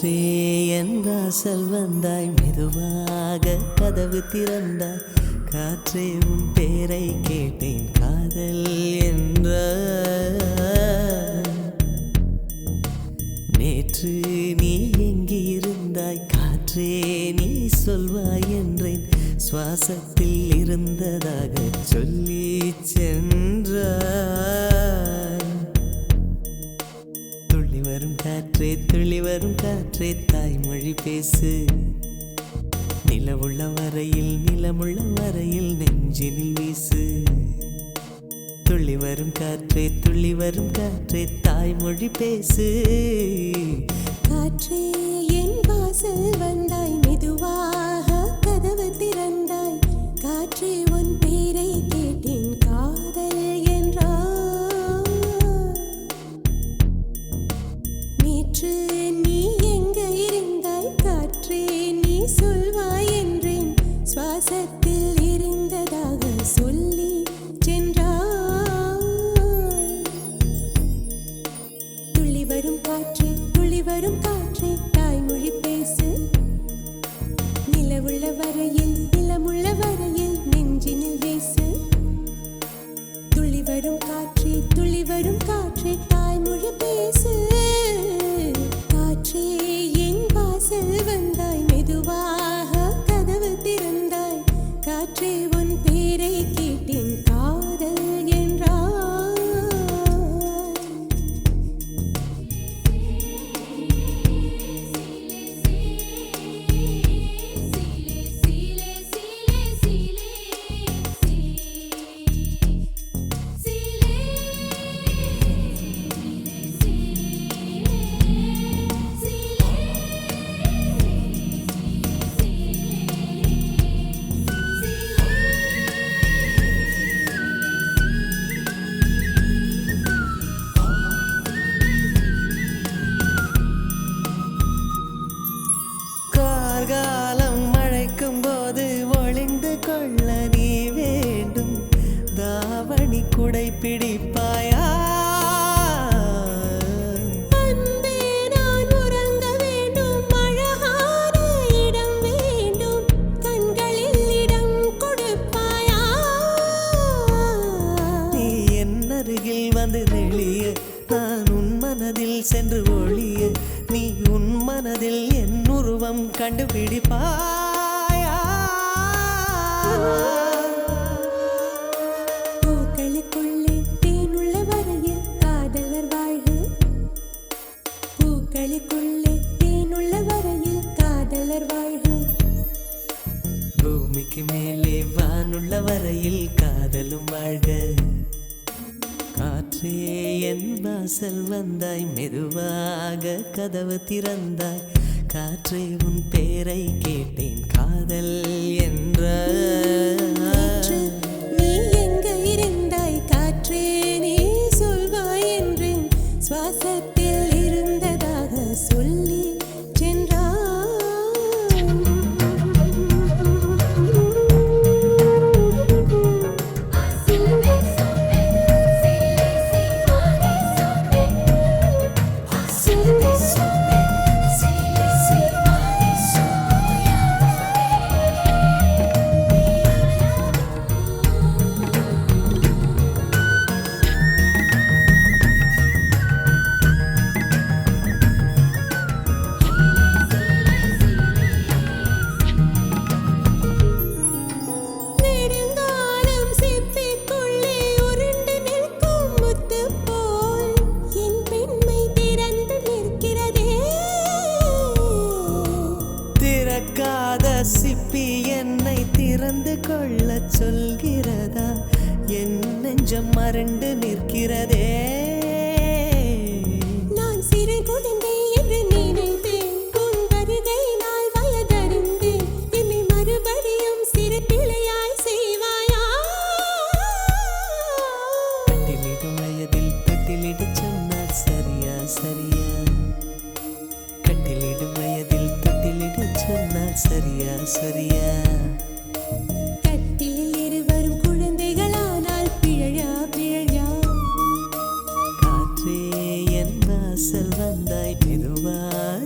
காற்றே என் வாசல் வந்தாய், மெதுவாக கதவு திறந்தாய். காற்றே உன் பேரை கேட்டேன், காதல் என்ற. நேற்று நீ எங்கிருந்தாய், காற்றே நீ சொல்வாய் என்றேன். சுவாசத்தில் இருந்ததாக சொல்லி சென்றாய். துள்ளி வரும் காற்றே, துள்ளி வரும் காற்றே, தாய்மொழி பேசு. நிலவுள்ள வரையில், நிலமுள்ள வரையில் நெஞ்சினில் வீசு. துள்ளி வரும் காற்றே, துள்ளி வரும் காற்றே, தாய்மொழி பேசு. காற்றே என் வாசல் வந்தாய், மெதுவாக கதவு திறந்தாய். காற்றே உன் பேரை கேட்டேன், காதல் என்றாய். நேற்று நீ எங்க இருந்தாய், காற்றே நீ சொல்வாய் என்றேன். சுவாசத்தில் இருந்ததாக சொல்லி சென்றாய். துள்ளி வரும் காற்றே, துள்ளி வரும் காற்றே, தாய்மொழி பேசு. நிலவுள்ள வரையில், நிலமுள்ள வரையில் நெஞ்சினில் வீசு. துள்ளி வரும் காற்றே, துள்ளி வரும் காற்றே, தாய்மொழி பேசு. காற்றே என் வாசல் வந்தாய், மெதுவாக கதவு திறந்தாய். காற்றே உன் பேரை கேட்டேன், காதல் என்றாய். கார்காலம் மழைக்கும் போது ஒளிந்து கொள்ள நீ வேண்டும். தாவணி குடை பிடிப்பாயா? அன்பே நான் உறங்க வேண்டும், அழகான இடம் வேண்டும். கண்களில் இடம் கொடுப்பாயா? நீ என் அருகில் வந்து நெளிய, நான் உன் மனதில் சென்று ஒளிய. நீ உன் மனதில் என் உருவம் கண்டுபிடிப்பாயா? பூக்களுக்குள்ளே தேனுள்ள வரையில் காதலர் வாழ்வு. பூக்களுக்குள்ளே தேனுள்ள வரையில் காதலர் வாழ்வு. பூமிக்கு மேலே வானுள்ள வரையில் காதலும் வாழ்க. காற்றே என் வாசல் வந்தாய், மெதுவாக கதவு திறந்தாய். காற்றே உன் பேரை கேட்டேன், காதல் என்ற. காற்று நீ எங்க இருந்தாய், காற்றே நீ சொல்வாய் என்றேன். சுவாசத்தில் இருந்ததாக சொல்லி நெடுங்காலம் சிப்பிக்குள்ளே உருண்டு நிற்கும் முத்து போல் என் பெண்மை திறந்து நிற்கிறதே. திறக்காத சிப்பி என்னை திறந்து கொள்ள சொல்கிறதா? என் நெஞ்சம் மறண்டு நிற்கிறதே. நான் சிறு குழந்தை என்று நினைத்தேன், உன் வருகையினால் வயதறிந்தேன். என்னை மறுபடியும் சிறு பிள்ளையாய் செய்வாயா? கட்டிலிடும் வயதில் தொட்டிலிட சொன்னால் சரியா சரியா? கட்டிலிடும் வயதில் தொட்டிலிட சொன்னால் சரியா சரியா? கட்டிலில் இருவரும் குழந்தைகளானால் பிழையா பிழையா? காற்றே என் வாசல் வந்தாய், மெதுவாக